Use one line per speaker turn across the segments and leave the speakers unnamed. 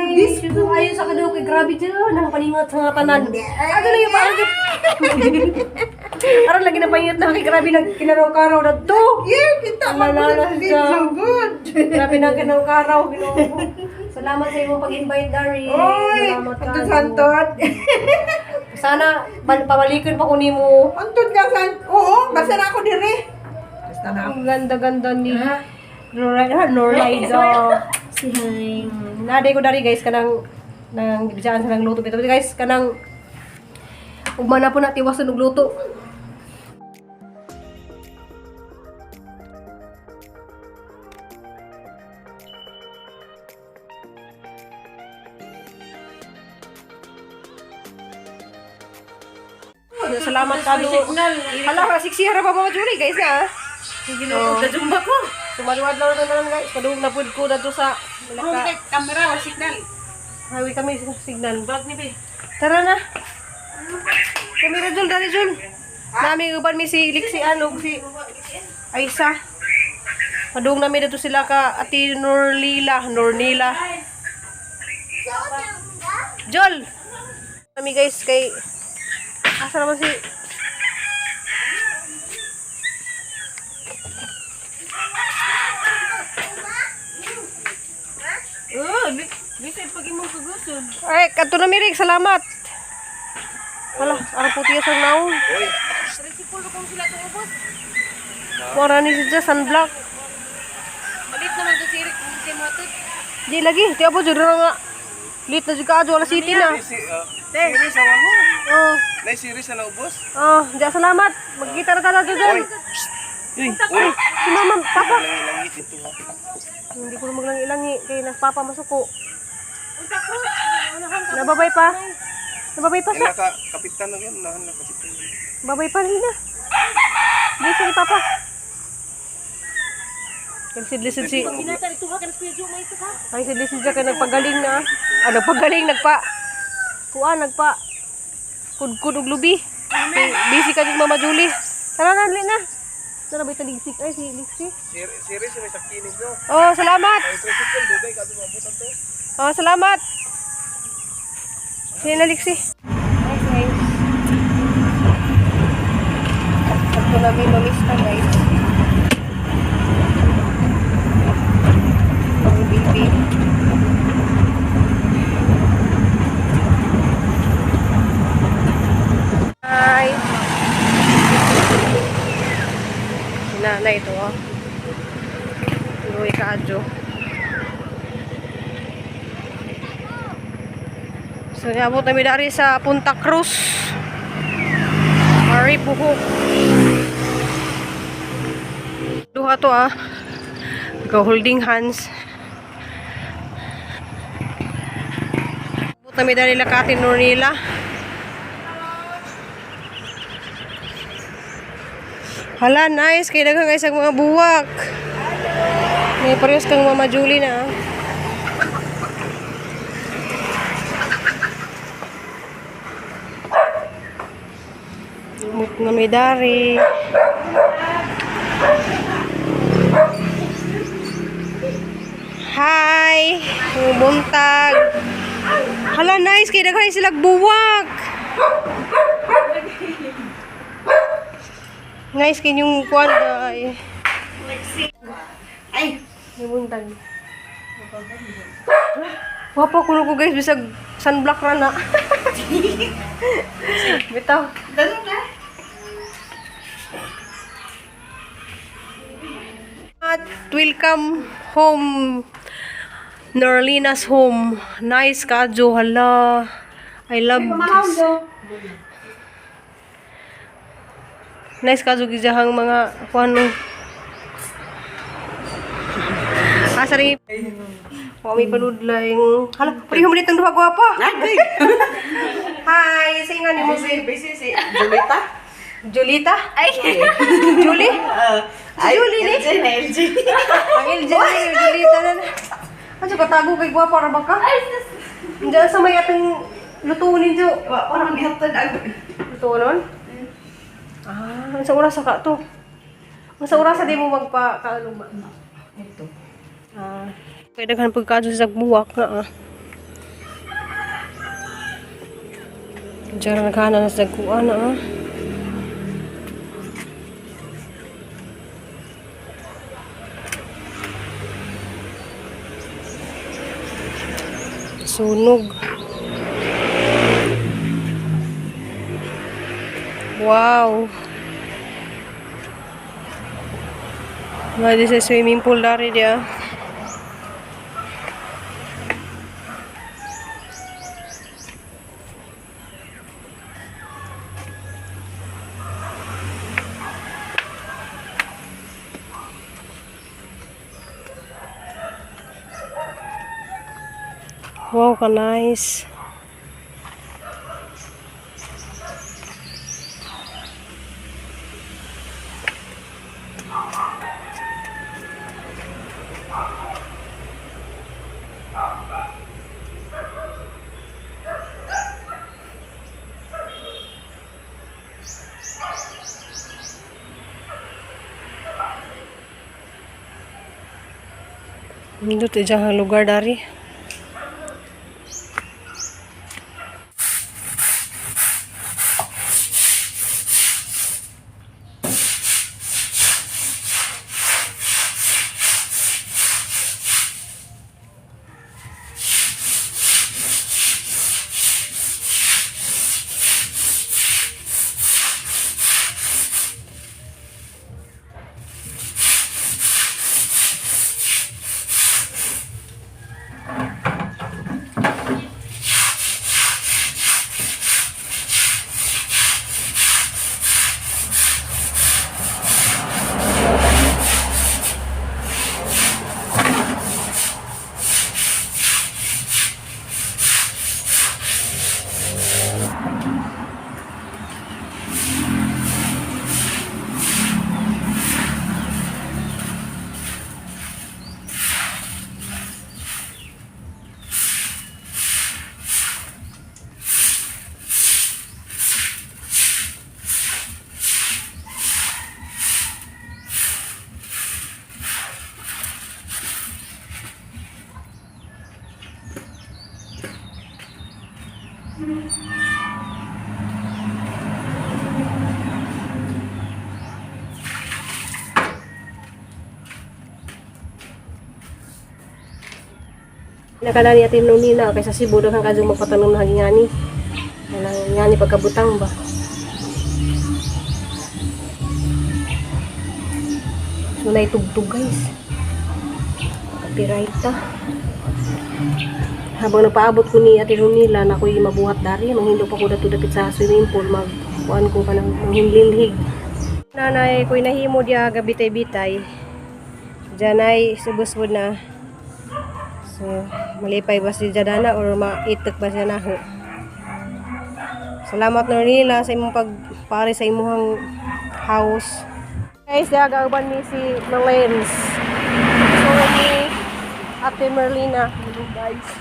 guys. Ayun sa kadto kay grabe dyan. Nang paningat sa nga tanan. Ato lang yung parang aron lagi na paningat na kay grabe nang kinaraw-karaw na to.
Yeah, kita
Malala siya.
so good.
Grabe nang kinaraw-karaw. Salamat sa imong pag-invite, Dari.
Oy,
Salamat ka.
antod santot.
Sana pabalikin pa ko nimo.
Antod ka san. Oo, basta na ako dire. Basta na ako.
Ang ganda-ganda ni Norliza.
Si Hay.
Naday ko dari guys kanang nang gibisaan sa nang luto bitaw guys kanang ugma na po na tiwason og luto. Salamat kado. Hala ka siksihara pa mga Julie guys na.
Sige na, kajumba ko.
Sumaduad lang na guys. Kadung napud ko na to sa
Malaka. Camera, signal.
highway kami sa signal.
Bag ni Be.
Tara na. Kamera Jul, dari Jul. Nami uban mi si Lixi ano si Aisa. Padung nami dito sila ka Ati Nornila. Jol. Nami guys kay asa naman si
Bisay pag imong kagusod.
ay kadto na mirig salamat. Wala, ara puti sa naon.
Principal kung sila tuubos.
Wala ni siya sunblock.
Malit naman to sirik kung si matod.
Di lagi, ti apo jud nga. Lit na juga ajo wala city na.
Series naman mo.
Oh,
Nay series na naubos.
oh, di salamat. Magkita na tayo dyan.
Uy,
Si mama, papa.
langit ito.
Hindi ko na maglangi-langi kay nagpapa masuko. Nababay pa. Nababay pa sa.
Kapitan na yan. Kapitan.
Babay pa rin na. Bisa ni papa. Kalsid-lisid si.
Ginatan ito ha kan spedyo may ito ha.
Ay, sidlisid siya kay nagpagaling na. Ah, nagpagaling, nagpa kudkud og lubi. Okay, busy ka din Mama Julie. Tara na, na. Tara ba italigzik? Ay, si Lixi.
Series yung may sakinig nyo.
Oh, salamat.
Ay, tricycle, dugay ka dumabutan to.
Oh, salamat. Sino na Lixi? Nice, nice. Sakto na minolista, guys. Ang baby. Hi. Na ito, oh. Luwi ka, Adjo. So, niabot namin dari sa Punta Cruz. Mari Buhok. Duha to, ah. Holding hands. Niabot namin dari Lakati Nornila. Hala, nice. Kaya dagang guys ang mga buwak. May parehas kang Mama Julie na. Muk na may dari. Hi! Buntag. Hala, nice. Kaya dagang sila buwak. Nice kanyang kuwan ay.
Ay,
Buntag. Wapa kuno ko guys bisag sunblock ra na. Bitaw.
dalo na.
At welcome home. Norlina's home. Nice kadyo hala. I love this. Nice kadyo gijahang mga kuano. Asa rin. Mami panudlay. Hala, pari mo ditong duha gwapa. Hi, singa ni mo si
Si Julita.
Julita?
Ay.
Julie?
Ay,
Julie ni?
LG.
Ang LJ ni Julita na. Ano ka tago kay gwapa ra ba ka? Diyan sa may atong lutunin jo.
Wa pa nang gihatod ang
Lutunon? Ah, sa oras ka to. Sa oras di mo magpa kaano ba?
ito.
Ah, kaya daghan pagkadto sa buwak na ah. Diyan naghahanap na sa kuan na ah. Sunog. Wow. Nah, this is swimming pool dari dia. Wow, ka nice. Nindot ijang lugar dari. Nakala ni Ate Nunina kaysa Cebu daghang kadyo magpatanong na hangingani. Ngani pagkabutang ba. So naitugtog guys. Copyright ta. Habang napaabot ko ni Ate Nunila na ako'y mabuhat dari, manghindo pa ko dato dapit sa swimming pool, magkuan ko pa ng manghimlilhig. Nanay ko'y nahimo diya gabitay-bitay. Diyan ay subusbud na. So, malipay ba si Jadana or maitek ba siya naho? Salamat na nila sa imong pagpare sa imong house. Guys, gagawban ni si Melens. So, ni Ate Merlina.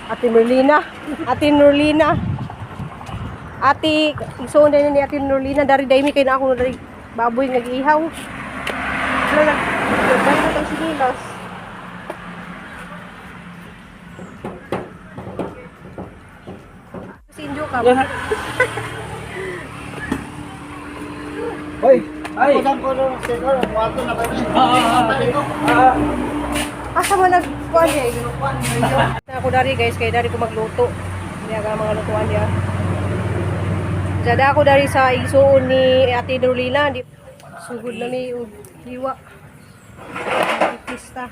Ate Merlina. Ate Merlina. Ate, isuon din ni Ate Merlina. Dari daimi kay na ako dari baboy nag-ihaw. Ano na? Balik na itong sinilas. Sinjo ka ba?
Hoy, ay.
Asa man nagkuhan niya? Ako dari guys, kaya dari ko magluto. Hindi aga mga lutuan niya. Jada ako dari sa isuon ni Ate Dorlina. Sugod na ni hiwa. Pista.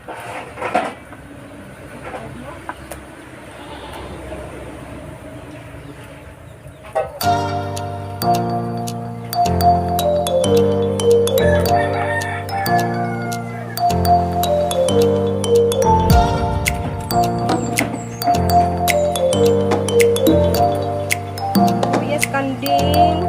Kanding.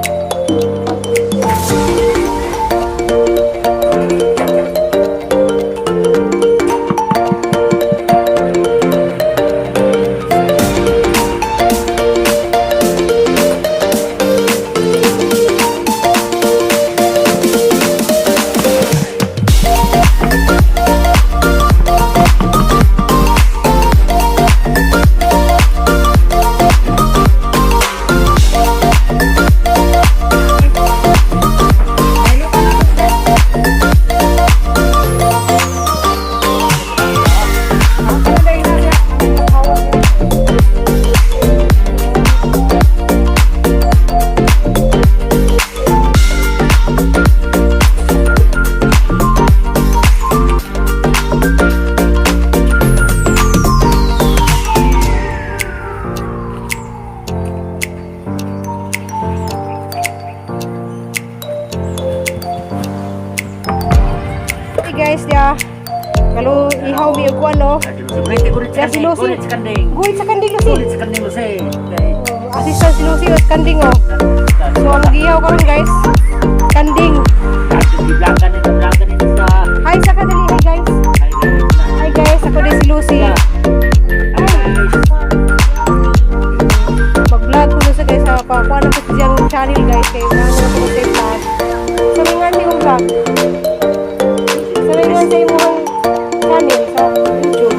ihaw bi og ano.
Gulit
Kaya si Lucy.
Gulit sa kanding.
Guhit sa kanding Lucy.
Gulit sa kanding Lucy. Kay
Assistant si Lucy at kanding oh. So ang gihaw karon guys, kanding.
Blanca nito sa
Hi sa kadali, hi guys. Hi guys, ako din si Lucy. Mag-vlog ko sa guys, pakuha na ko sa siyang channel guys, kaya ano na ko sa vlog. Saringan niyo yung vlog. Saringan sa imong channel sa YouTube.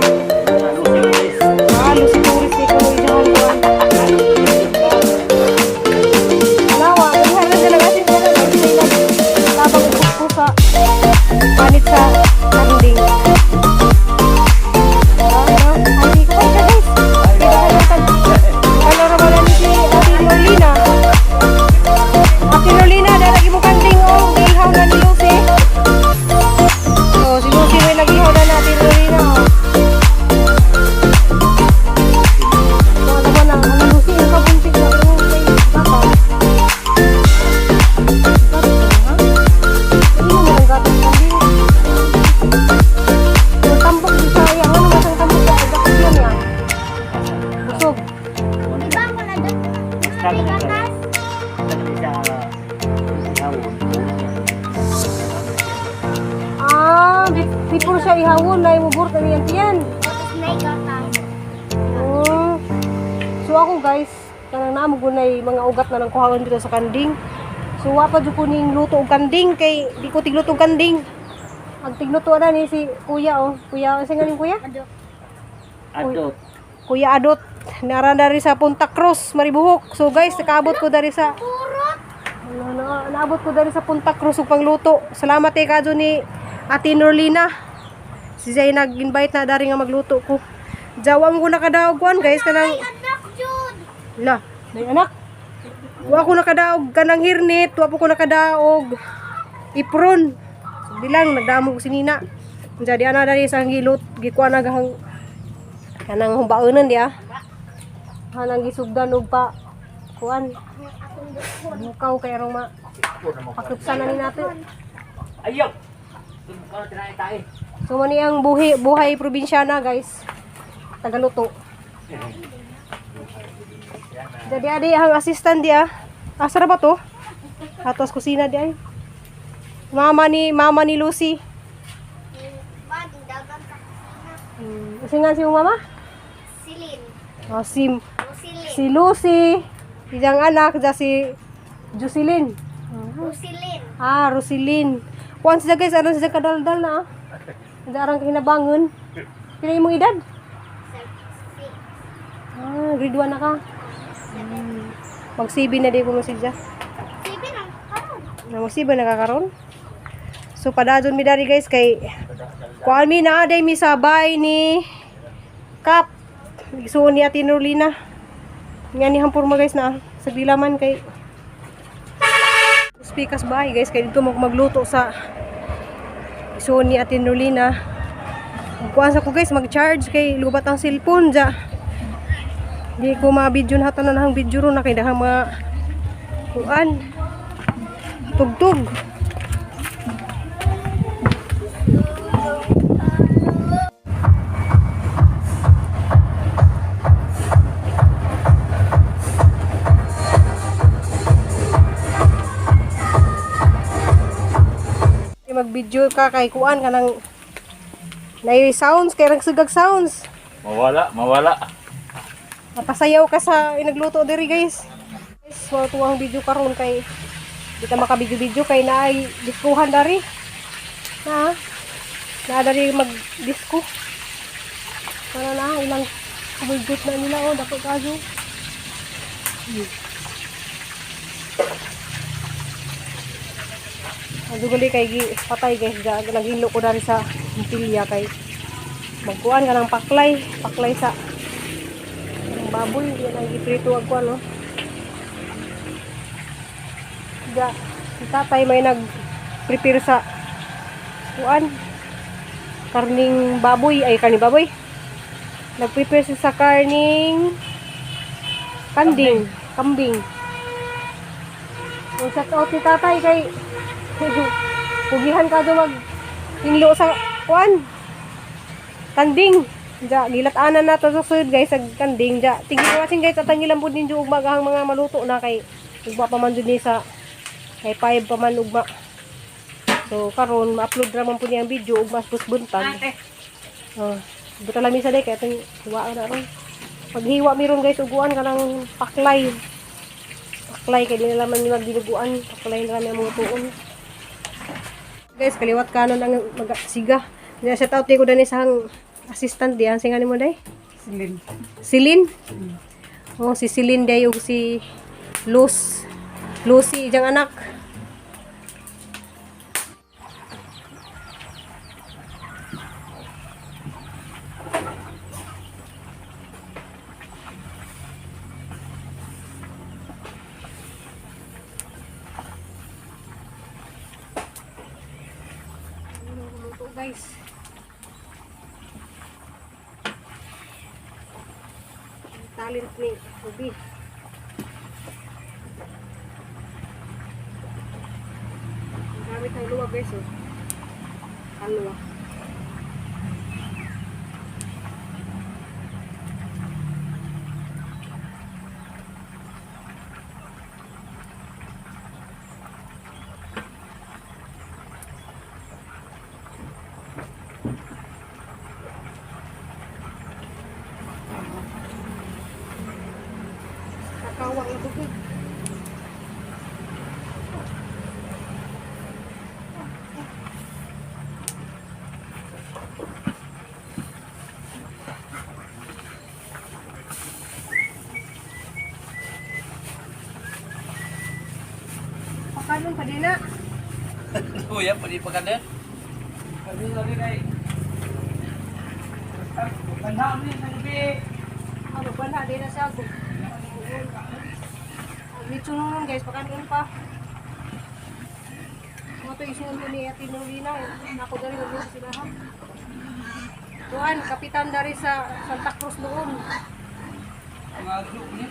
Lucy Tourist ni ko ijahan ko. Nawa, nagharan na lang asin ka na guys, sila tabang ko sa panit sa kanding. Hindi ko kayo guys. Ano ramalan ni si Ate Lolina. Ate Lolina, dalagi mo kanding oh. Ihaw na ni Lucy. Oh, si Lucy may nag-ihaw na Ate Lolina oh. Mga naman na, ano Lucy, yung kabuntik na yung may bata. Hindi mo ang gatas kanding. Yung tambok di sa iya, ano masang tambok sa gatas yan yan. Busog. Di puro siya ihawon na imubur na niyan tiyan. Oh. So ako guys, kanang naamo gunay mga ugat na nang kuhaon dito sa kanding. So wa pa jud ko ning luto og kanding kay di ko tigluto og kanding. Ang tigluto na ni si Kuya oh. Kuya, sa nganing Kuya?
Adot.
Kuya Adot. Nara dari sa Punta Cruz, Maribuhok. So guys, nakaabot ko dari sa naabot ko dari sa Punta Cruz ug pangluto. Salamat kay kadto ni Ate Norlina. Si Zay nag-invite na dari nga magluto ko. Jawa mo ko nakadaog kuan guys kanang la, may anak. Wa ko nakadaog kanang hirnit, wa po ko nakadaog ipron. Bilang nagdamo ko si Nina. Jadi ana dari sa gilot, gikuan nagahang kanang humbaonon dia. Hanang gisugdan og pa kuan. Bukaw kay arong ma pakupsan na ni natin.
Ayaw. Tayo.
So mani ang buhay probinsyana guys. Tagaluto. Jadi adi ang assistant dia. Asa ra ba to? Atas kusina di ay. Mama ni Lucy. Singan si mama?
Silin.
Oh, si Lucy. Ijang anak ja si Jocelyn.
Rusilin.
Ah, Rosilyn. Kuan sila guys, aron sila kadaldal na. Darang kinabangon. Pila imong edad? Ah, grade 1 na ka. Mag-CB na di ko mo siya.
Sibin ang karon.
Mag-CB na ka karon. So padadon mi dari guys kay kuan mi na day mi sabay ni Kap. Isuon ni Ate Norlina. Nga ni hampur mo guys na sa dilaman kay speakers bahay guys kay dito magluto sa isuon ni Ate Norlina. Kuan sa ko guys mag-charge kay lubat ang cellphone ja. Di ko ma-video na hatanan ang video ron na kay dahang mga kuan tugtog. Mag-video ka kay kuan kanang nay sounds kay nagsugag sounds.
Mawala.
Mapasayaw ka sa inagluto diri guys. Guys, tuwang video karon kay di ta maka-video kay naay diskuhan dari. Na dari mag-disco. Para na ilang kumigot na nila oh dako kaso. Nadugali kay patay guys, naghilo ko dari sa pilya kay magkuan ka ng paklay sa baboy, yan ang iprito ako ano. Ja, si tatay may nag-prepare sa kuan karning baboy, nag-prepare siya sa karning kambing. Yung shout out si tatay kay pugihan ka doon mag-inlo sa kuan Kanding. Ja gilatanan na to sa sud guys ag kanding ja. Tingin mo kasi guys atangilan pud ninyo ugma gahang mga maluto na kay ugma pa man jud ni sa kay 5 pa man ugma. So karon ma-upload ra man pud niyang video ugma sa buntag. Oh, buta lang misa day kay atong hiwa na ron. Pag hiwa miron guys uguan kanang paklay. Paklay kay nila man ni magdinuguan, paklay na lang mga tuon. Guys, kaliwat kanon ang magsiga. Diya shout out ko dani sa assistant diyan sing mo day.
Silin.
Silin. Oh, si Silin day ug si Lucy ijang anak. Guys. Talent ni Ruby. Gamit ang luwag guys oh. Ang luwag. Kakawang na bukid. Pakanon pa din na.
Kuya, pwede pa ka din? Pwede na rin ay. Panahon din, nagbi.
Ano ba na? Di na siya. Dito nun guys, pakanon pa. Mga ito isunod ni Ate Nolina. Ako dari mag sila ha. Tuhan, kapitan dari sa Santa Cruz noon.
Mga group niya.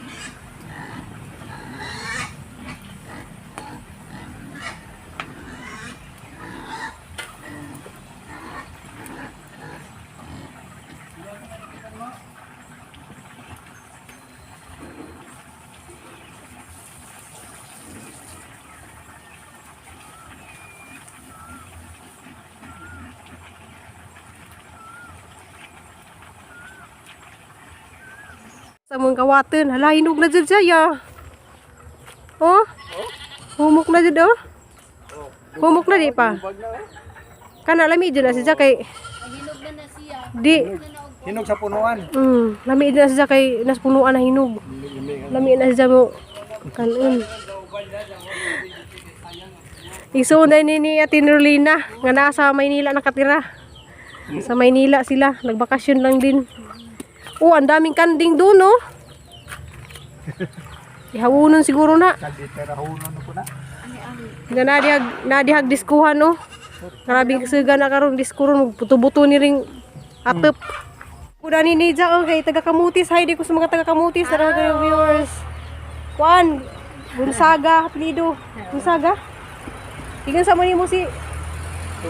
Sa mong kawaten, hala hinog na jud siya. Oh? Humok na jud oh. Humok na di pa. Kana lami jud na siya kay di
Hinog sa punuan.
lami jud na siya kay nas punuan na hinog. Lami na siya mo kanon. Iso na ni Ate Norlina nga nasa Maynila nakatira. Sa Maynila sila, nagbakasyon lang din. Oh, ang daming kanding doon, oh. Ihawunon siguro na.
Kalditera hunon po na.
Nga nadihag diskuhan, oh. Maraming kasuga na karon diskuron. Buto-buto ni ring atep. Kuda ni Nidja, oh, kay taga-Kamutis. Hi, di ko sa mga taga-Kamutis. Tara kayo viewers. Kuan, Gonzaga, apelido. Gonzaga? Tingnan sa mani mo si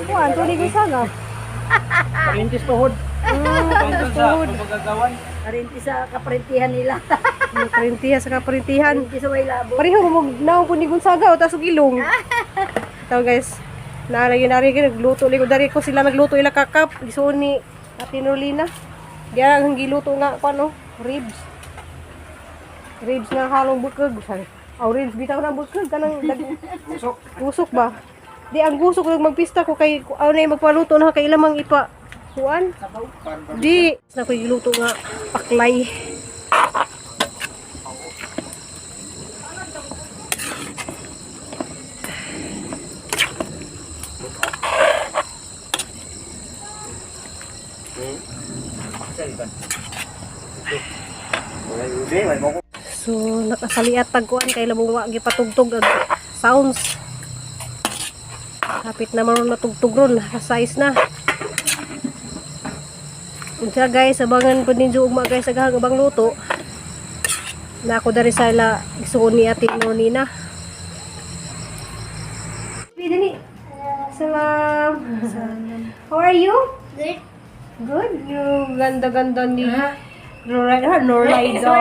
Kuan, Tony Gonzaga.
Parintis tuhod. Parintis sa pagkagawan.
Arinti sa kaparentihan nila.
Karintihan sa kaparintihan.
Arinti sa may labo.
Pareho mo naong ko ni Gonzaga o tasog ilong. Ito guys, nari nagluto liko dari ko sila nagluto ila kakap gisuon ni Ate Norlina. Diyan ang giluto nga kuno, ribs. Ribs nga halong bukog. Aw ribs bitaw na bukog kanang
Usok.
gusok ba? Di ang gusok nag magpista ko kay ano na magpaluto na kay ilamang ipa. Kuan? Di na ko giluto nga paklay. So nakasaliatag kuan kay labong wa gipatugtog ang sounds. Kapit na maron matugtog ron, size na. Unsa guys, abangan po ninyo ugma guys aghang abang luto. Na ako dari sa ila isuon ni Ate Norlina. Dini. Salam. How are you?
Good.
Good. Yung ganda-ganda ni Norlido.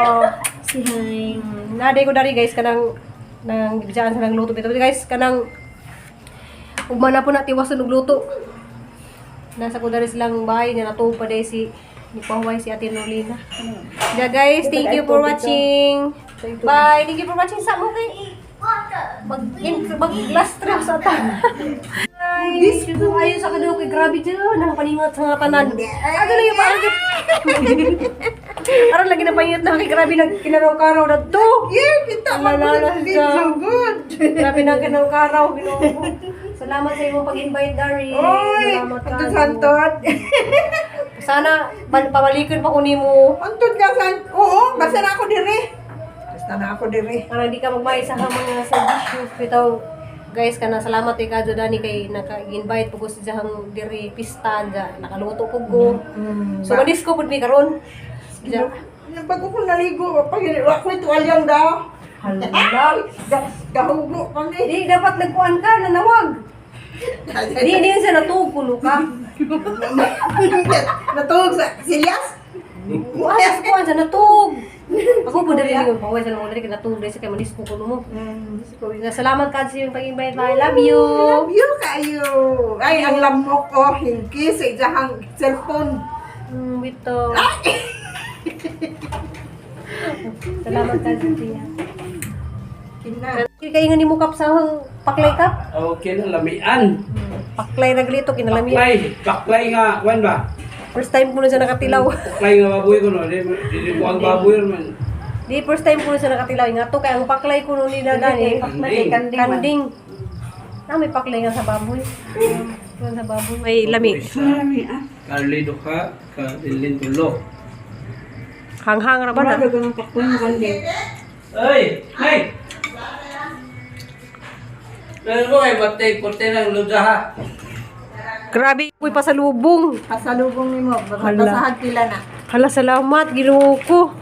Si Hay.
Naday ko dari guys kanang nang gibjaan sa nang luto bitaw guys kanang ugma na po na tiwas sa luto. Nasa ko dari silang bahay nga natuo pa day si ni Pahuay si Ate Norlina. Yeah guys, thank you for watching. Bye. Thank you for watching sa mo kay mag last trip sa ta. This ko ayo sa kadto kay grabe dyan nang paningat sa tanan. Ano lang yung parang aron lagi na payot na kay grabe nag kinaraw-karaw na to.
Yeah, kita
Malala
mag-video
siya.
so good.
Grabe na kinaraw-karaw Ginoo ko. Salamat sa imong pag-invite Dari.
Oy,
Salamat ka.
antod santod.
Sana pabalikin pa ko nimo.
Antod ka san. Oo, basta na ako diri. Basta na ako diri.
Para di ka magbayad sa mga service bitaw. Guys, kana salamat kay Kadyo Dani kay naka-invite po ko sa jahang diri pista ja nakaluto po ko. So manis ko pud mi karon. Ja.
Pag ko naligo, pag ako ito alyang daw.
Hala.
Gahugo pa ni.
Di dapat nagkuan ka nanawag. Di sa natugulo ka.
Natulog sa silyas?
Ayos ko sa natug. Ako po diri yung paway sa mga diri kay natug diri sa kay manis ko kuno mo. Salamat ka sa iyong pag-invite. I love you.
Love you kayo. Ay, ang lamok ko. Hinki sa ijahang cellphone.
Bito. Salamat ka sa tiya.
Kina.
Kaya nga ni mo kap sa paklay kap.
Okay na, lamian.
Paklay naglito kinalami.
Paklay nga, kuwan ba?
First time ko na siya nakatilaw.
Paklay nga baboy ko, no? Hindi mo ang baboy man.
Di first time ko na siya nakatilaw. Nga to kaya ang paklay ko nung nila dani. Kanding. May paklay nga sa baboy. Sa baboy. May lami.
Carlido ka, Dilin Tulo.
Hanghang ra ba na?
Ay! Ay! Pero ko ay batay puti ng luda ha.
Grabe ko'y pasalubong.
Pasalubong ni mo.
Hala.
Basahag pila na.
Hala, salamat. Ginoo ko.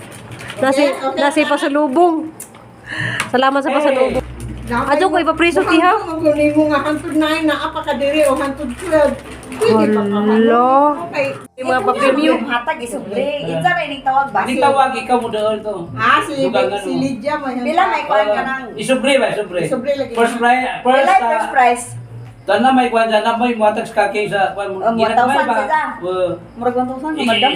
Nasi pasalubong. Salamat sa pasalubong. Adyo ko ipapriso ti ha.
Magunin mo nga hantod na na apakadiri o hantod club.
Hala.
Okay.
Yung mga pa-preview.
Hatag isubre. Itsa na ining tawag ba?
Hindi tawag ikaw mo doon to.
Si Lydia mo.
Pila may kuan ka nang.
Isubre ba? Isubre.
Isubre lagi.
First prize.
Pila yung first prize.
Tana may kuwan dyan na may muatag sa kake sa kuwan mo.
1,000 sila. Murag 1,000 madam.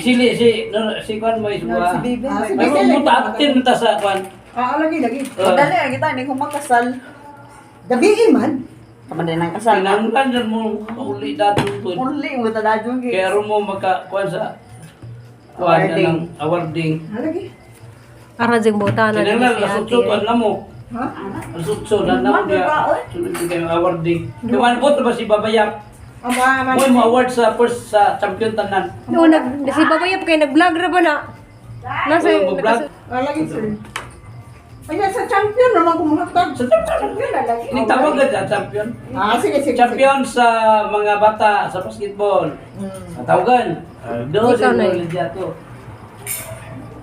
Si kuwan mo isuwa.
Si Bibi.
Si
May
Bibi.
mutatin mo ta sa kuwan.
Lagi.
Dali ra kita ni kung makasal.
Gabiin man.
Kaman din ang kasal.
Pinanglan dyan mo uli datong po.
Muli mo ta dadyon
Kaya ro mo magkakuan sa kuwan
Awarding.
ng awarding.
Lagi.
Aradjeng bota na
Kinanglan, nasutsutan na mo.
Ha?
Nasutsutan na mo niya. Sunod kayo awarding. Kiwanbot na ba si Babayap?
Ama.
Mo mo award sa first sa champion tanan.
No, si Babayap kay nag-vlog ra ba na? Nasa
Mag-vlog.
Lagi sir. Ay, sa champion naman kumuhatag.
Sa champion.
Champion na lagi.
Ini tawag ka dyan, champion.
Sige.
Champion sa mga bata sa basketball. Tawagan. Doon
Ikaw
sa
na
mga to.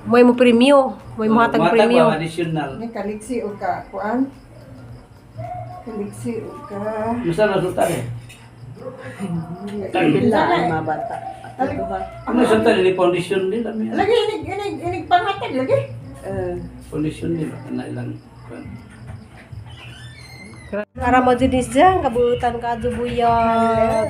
may mo premyo, may mo hatag premyo.
Additional.
Ni kaliksi o ka, kuan? Kaliksi o ka.
Masa resulta eh.
Pila ang mga bata.
Ano resulta ni foundation din kami.
Lagi, inig panghatag lagi.
Foundation din na ilang.
Para mo dyan, kabuutan ka, Dubuyan.